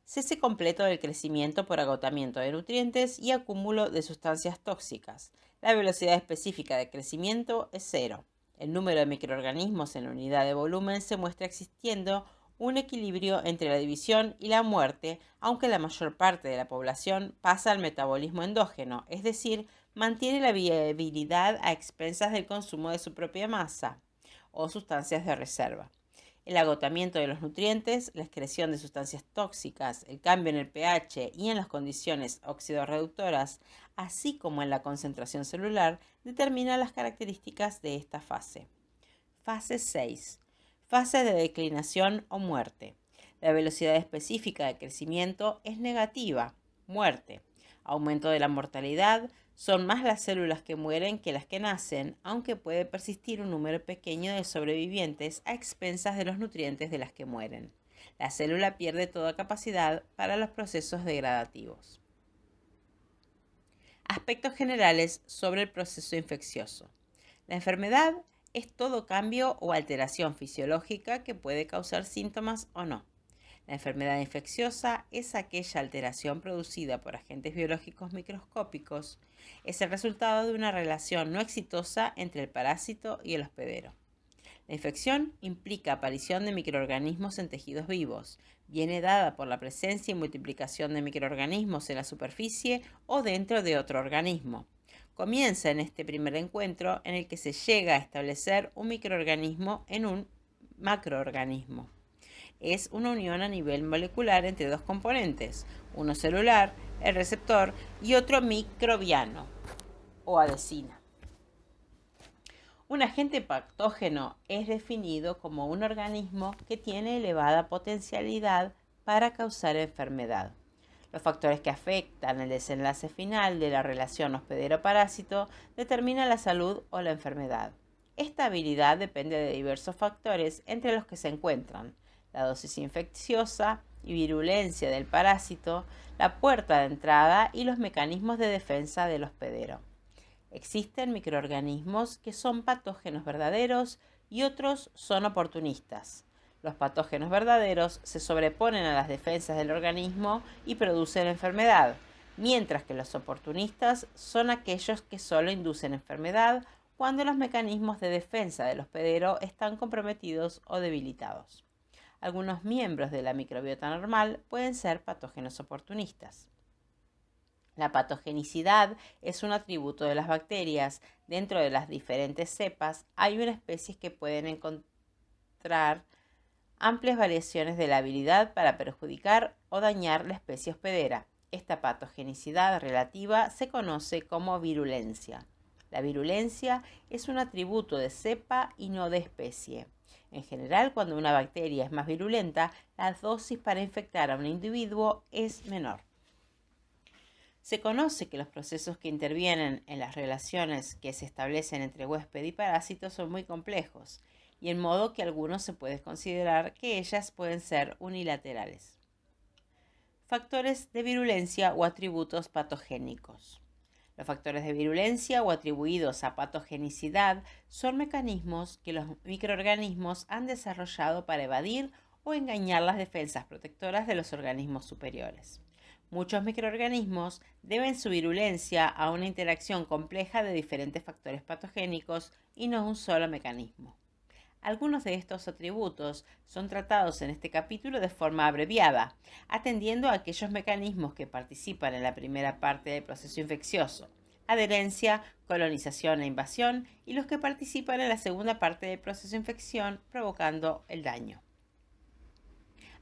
Cese completo del crecimiento por agotamiento de nutrientes y acúmulo de sustancias tóxicas. La velocidad específica de crecimiento es 0. El número de microorganismos en la unidad de volumen se muestra existiendo un equilibrio entre la división y la muerte, aunque la mayor parte de la población pasa al metabolismo endógeno, es decir, mantiene la viabilidad a expensas del consumo de su propia masa o sustancias de reserva. El agotamiento de los nutrientes, la excreción de sustancias tóxicas, el cambio en el pH y en las condiciones oxidorreductoras, así como en la concentración celular, determinan las características de esta fase. Fase 6. Fase de declinación o muerte. La velocidad específica de crecimiento es negativa, muerte. Aumento de la mortalidad. Son más las células que mueren que las que nacen, aunque puede persistir un número pequeño de sobrevivientes a expensas de los nutrientes de las que mueren. La célula pierde toda capacidad para los procesos degradativos. Aspectos generales sobre el proceso infeccioso. La enfermedad es todo cambio o alteración fisiológica que puede causar síntomas o no. La enfermedad infecciosa es aquella alteración producida por agentes biológicos microscópicos. Es el resultado de una relación no exitosa entre el parásito y el hospedero. La infección implica aparición de microorganismos en tejidos vivos. Viene dada por la presencia y multiplicación de microorganismos en la superficie o dentro de otro organismo. Comienza en este primer encuentro en el que se llega a establecer un microorganismo en un macroorganismo. Es una unión a nivel molecular entre dos componentes, uno celular, el receptor, y otro microbiano o adhesina. Un agente patógeno es definido como un organismo que tiene elevada potencialidad para causar enfermedad. Los factores que afectan el desenlace final de la relación hospedero-parásito determinan la salud o la enfermedad. Esta habilidad depende de diversos factores, entre los que se encuentran la dosis infecciosa y virulencia del parásito, la puerta de entrada y los mecanismos de defensa del hospedero. Existen microorganismos que son patógenos verdaderos y otros son oportunistas. Los patógenos verdaderos se sobreponen a las defensas del organismo y producen enfermedad, mientras que los oportunistas son aquellos que solo inducen enfermedad cuando los mecanismos de defensa del hospedero están comprometidos o debilitados. Algunos miembros de la microbiota normal pueden ser patógenos oportunistas. La patogenicidad es un atributo de las bacterias. Dentro de las diferentes cepas hay unas especies que pueden encontrar amplias variaciones de la habilidad para perjudicar o dañar la especie hospedera. Esta patogenicidad relativa se conoce como virulencia. La virulencia es un atributo de cepa y no de especie. En general, cuando una bacteria es más virulenta, la dosis para infectar a un individuo es menor. Se conoce que los procesos que intervienen en las relaciones que se establecen entre huésped y parásito son muy complejos, y en modo que algunos se puede considerar que ellas pueden ser unilaterales. Factores de virulencia o atributos patogénicos. Los factores de virulencia o atribuidos a patogenicidad son mecanismos que los microorganismos han desarrollado para evadir o engañar las defensas protectoras de los organismos superiores. Muchos microorganismos deben su virulencia a una interacción compleja de diferentes factores patogénicos y no un solo mecanismo. Algunos de estos atributos son tratados en este capítulo de forma abreviada, atendiendo a aquellos mecanismos que participan en la primera parte del proceso infeccioso: adherencia, colonización e invasión, y los que participan en la segunda parte del proceso de infección, provocando el daño.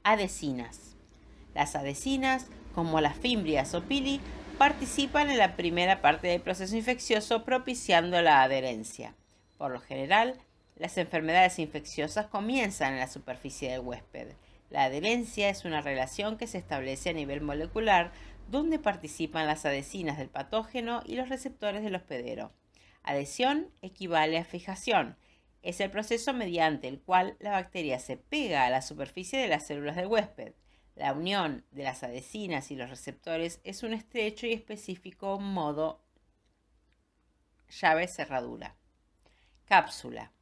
Adhesinas. Las adhesinas, como las fimbrias o pili, participan en la primera parte del proceso infeccioso, propiciando la adherencia. Por lo general, las enfermedades infecciosas comienzan en la superficie del huésped. La adherencia es una relación que se establece a nivel molecular, donde participan las adhesinas del patógeno y los receptores del hospedero. Adhesión equivale a fijación. Es el proceso mediante el cual la bacteria se pega a la superficie de las células del huésped. La unión de las adhesinas y los receptores es un estrecho y específico modo llave-cerradura. Cápsula.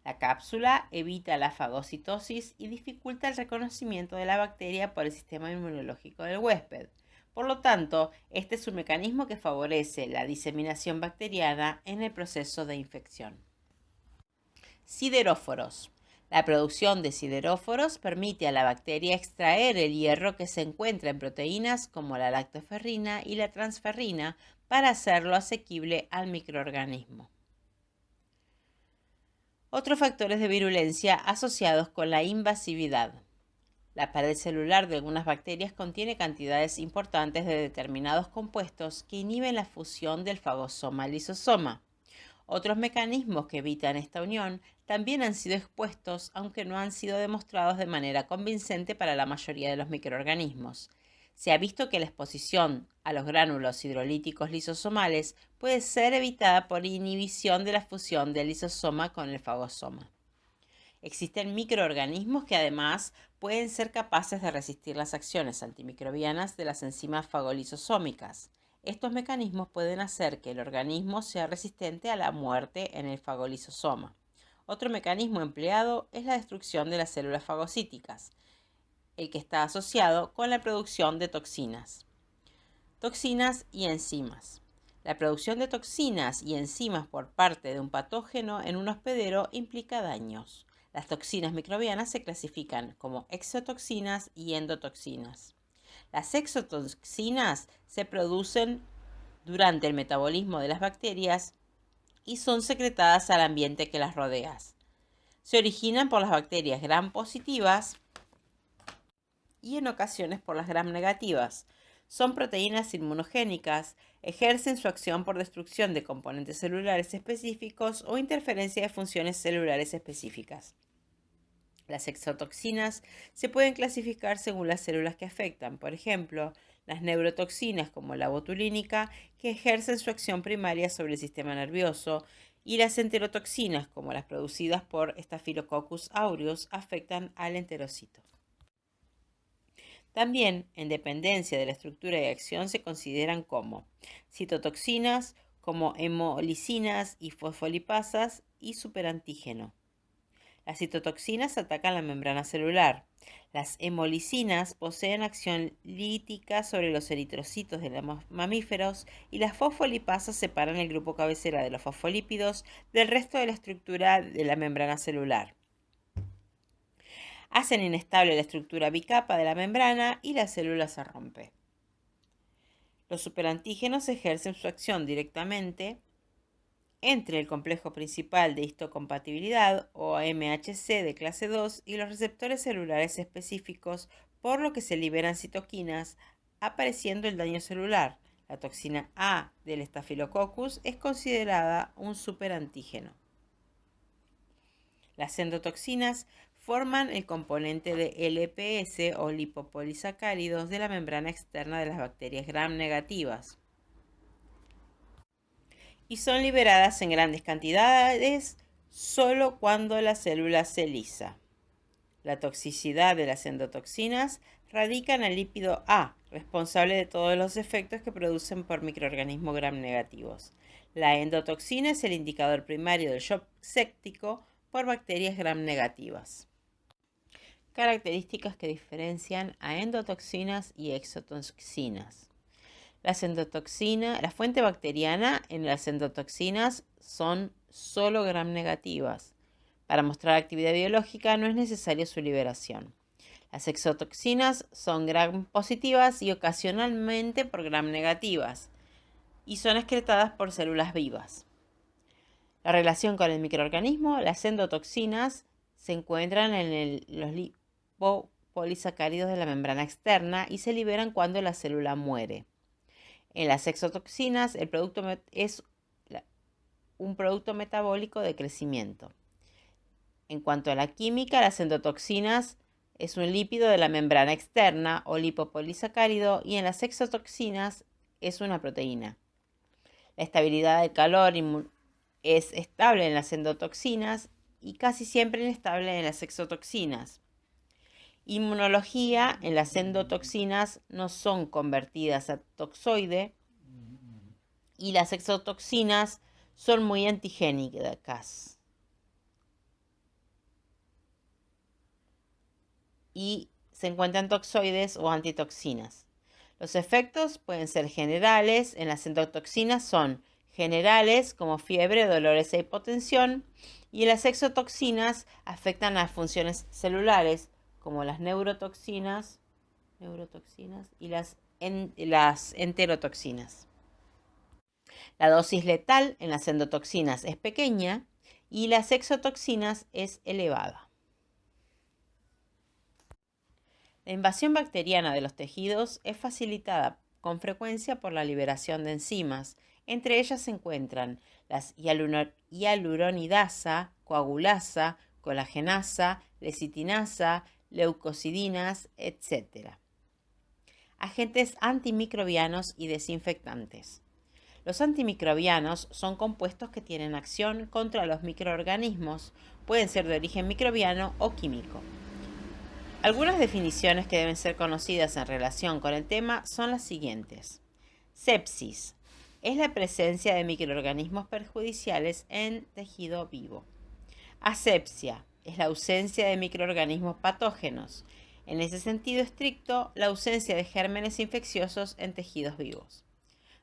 La cápsula evita la fagocitosis y dificulta el reconocimiento de la bacteria por el sistema inmunológico del huésped. Por lo tanto, este es un mecanismo que favorece la diseminación bacteriana en el proceso de infección. Sideróforos. La producción de sideróforos permite a la bacteria extraer el hierro que se encuentra en proteínas como la lactoferrina y la transferrina para hacerlo asequible al microorganismo. Otros factores de virulencia asociados con la invasividad. La pared celular de algunas bacterias contiene cantidades importantes de determinados compuestos que inhiben la fusión del fagosoma al lisosoma. Otros mecanismos que evitan esta unión también han sido expuestos, aunque no han sido demostrados de manera convincente para la mayoría de los microorganismos. Se ha visto que la exposición a los gránulos hidrolíticos lisosomales puede ser evitada por inhibición de la fusión del lisosoma con el fagosoma. Existen microorganismos que además pueden ser capaces de resistir las acciones antimicrobianas de las enzimas fagolisosómicas. Estos mecanismos pueden hacer que el organismo sea resistente a la muerte en el fagolisosoma. Otro mecanismo empleado es la destrucción de las células fagocíticas, el que está asociado con la producción de toxinas. Toxinas y enzimas. La producción de toxinas y enzimas por parte de un patógeno en un hospedero implica daños. Las toxinas microbianas se clasifican como exotoxinas y endotoxinas. Las exotoxinas se producen durante el metabolismo de las bacterias y son secretadas al ambiente que las rodea. Se originan por las bacterias gram positivas y en ocasiones por las gram negativas. Son proteínas inmunogénicas, ejercen su acción por destrucción de componentes celulares específicos o interferencia de funciones celulares específicas. Las exotoxinas se pueden clasificar según las células que afectan. Por ejemplo, las neurotoxinas como la botulínica, que ejercen su acción primaria sobre el sistema nervioso, y las enterotoxinas, como las producidas por Staphylococcus aureus, afectan al enterocito. También, en dependencia de la estructura y acción, se consideran como citotoxinas, como hemolicinas y fosfolipasas y superantígeno. Las citotoxinas atacan la membrana celular. Las hemolicinas poseen acción lítica sobre los eritrocitos de los mamíferos y las fosfolipasas separan el grupo cabecera de los fosfolípidos del resto de la estructura de la membrana celular. Hacen inestable la estructura bicapa de la membrana y la célula se rompe. Los superantígenos ejercen su acción directamente entre el complejo principal de histocompatibilidad o MHC de clase 2 y los receptores celulares específicos, por lo que se liberan citoquinas, apareciendo el daño celular. La toxina A del Staphylococcus es considerada un superantígeno. Las endotoxinas forman el componente de LPS o lipopolisacáridos de la membrana externa de las bacterias gram negativas y son liberadas en grandes cantidades solo cuando la célula se lisa. La toxicidad de las endotoxinas radica en el lípido A, responsable de todos los efectos que producen por microorganismos gram negativos. La endotoxina es el indicador primario del shock séptico por bacterias gram negativas. Características que diferencian a endotoxinas y exotoxinas. La fuente bacteriana en las endotoxinas son solo gram negativas. Para mostrar actividad biológica no es necesaria su liberación. Las exotoxinas son gram positivas y ocasionalmente por gram negativas y son excretadas por células vivas. La relación con el microorganismo, las endotoxinas se encuentran en los lipopolisacáridos de la membrana externa y se liberan cuando la célula muere. En las exotoxinas, el producto es un producto metabólico de crecimiento. En cuanto a la química, las endotoxinas es un lípido de la membrana externa o lipopolisacárido y en las exotoxinas es una proteína. La estabilidad del calor es estable en las endotoxinas y casi siempre inestable en las exotoxinas. Inmunología en las endotoxinas no son convertidas a toxoide y las exotoxinas son muy antigénicas y se encuentran toxoides o antitoxinas. Los efectos pueden ser generales. En las endotoxinas son generales como fiebre, dolores e hipotensión y en las exotoxinas afectan las funciones celulares como las neurotoxinas y las enterotoxinas. La dosis letal en las endotoxinas es pequeña y las exotoxinas es elevada. La invasión bacteriana de los tejidos es facilitada con frecuencia por la liberación de enzimas. Entre ellas se encuentran las hialuronidasa, coagulasa, colagenasa, lecitinasa, leucocidinas, etc. Agentes antimicrobianos y desinfectantes. Los antimicrobianos son compuestos que tienen acción contra los microorganismos. Pueden ser de origen microbiano o químico. Algunas definiciones que deben ser conocidas en relación con el tema son las siguientes. Sepsis es la presencia de microorganismos perjudiciales en tejido vivo. Asepsia es la ausencia de microorganismos patógenos. En ese sentido estricto, la ausencia de gérmenes infecciosos en tejidos vivos.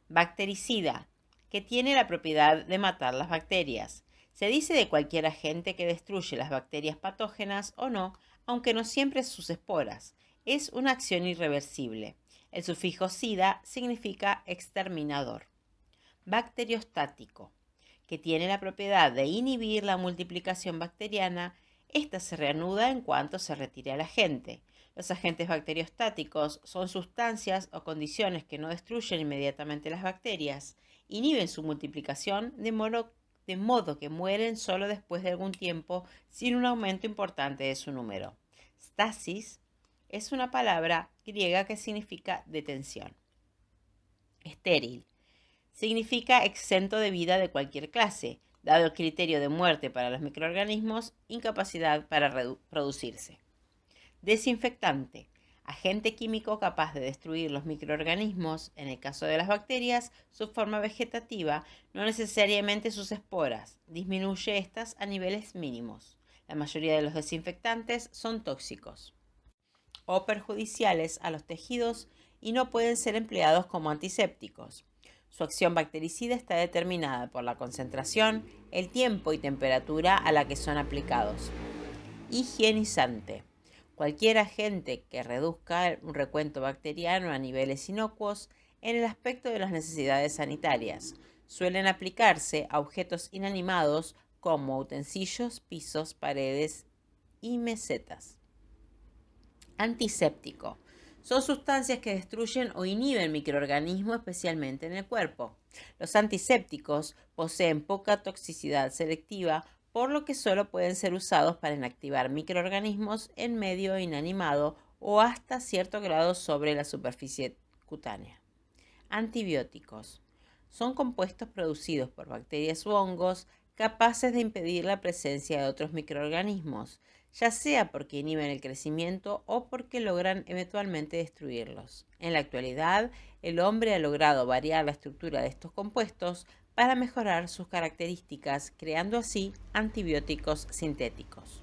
Bactericida, que tiene la propiedad de matar las bacterias. Se dice de cualquier agente que destruye las bacterias patógenas o no, aunque no siempre sus esporas. Es una acción irreversible. El sufijo sida significa exterminador. Bacteriostático, que tiene la propiedad de inhibir la multiplicación bacteriana. Esta se reanuda en cuanto se retire el agente. Los agentes bacteriostáticos son sustancias o condiciones que no destruyen inmediatamente las bacterias, inhiben su multiplicación de modo que mueren solo después de algún tiempo sin un aumento importante de su número. Stasis es una palabra griega que significa detención. Estéril significa exento de vida de cualquier clase. Dado el criterio de muerte para los microorganismos, incapacidad para reproducirse. Desinfectante. Agente químico capaz de destruir los microorganismos, en el caso de las bacterias, su forma vegetativa, no necesariamente sus esporas, disminuye estas a niveles mínimos. La mayoría de los desinfectantes son tóxicos o perjudiciales a los tejidos y no pueden ser empleados como antisépticos. Su acción bactericida está determinada por la concentración, el tiempo y temperatura a la que son aplicados. Higienizante. Cualquier agente que reduzca un recuento bacteriano a niveles inocuos en el aspecto de las necesidades sanitarias. Suelen aplicarse a objetos inanimados como utensilios, pisos, paredes y mesetas. Antiséptico. Son sustancias que destruyen o inhiben microorganismos, especialmente en el cuerpo. Los antisépticos poseen poca toxicidad selectiva, por lo que solo pueden ser usados para inactivar microorganismos en medio inanimado o hasta cierto grado sobre la superficie cutánea. Antibióticos. Son compuestos producidos por bacterias u hongos capaces de impedir la presencia de otros microorganismos, ya sea porque inhiben el crecimiento o porque logran eventualmente destruirlos. En la actualidad, el hombre ha logrado variar la estructura de estos compuestos para mejorar sus características, creando así antibióticos sintéticos.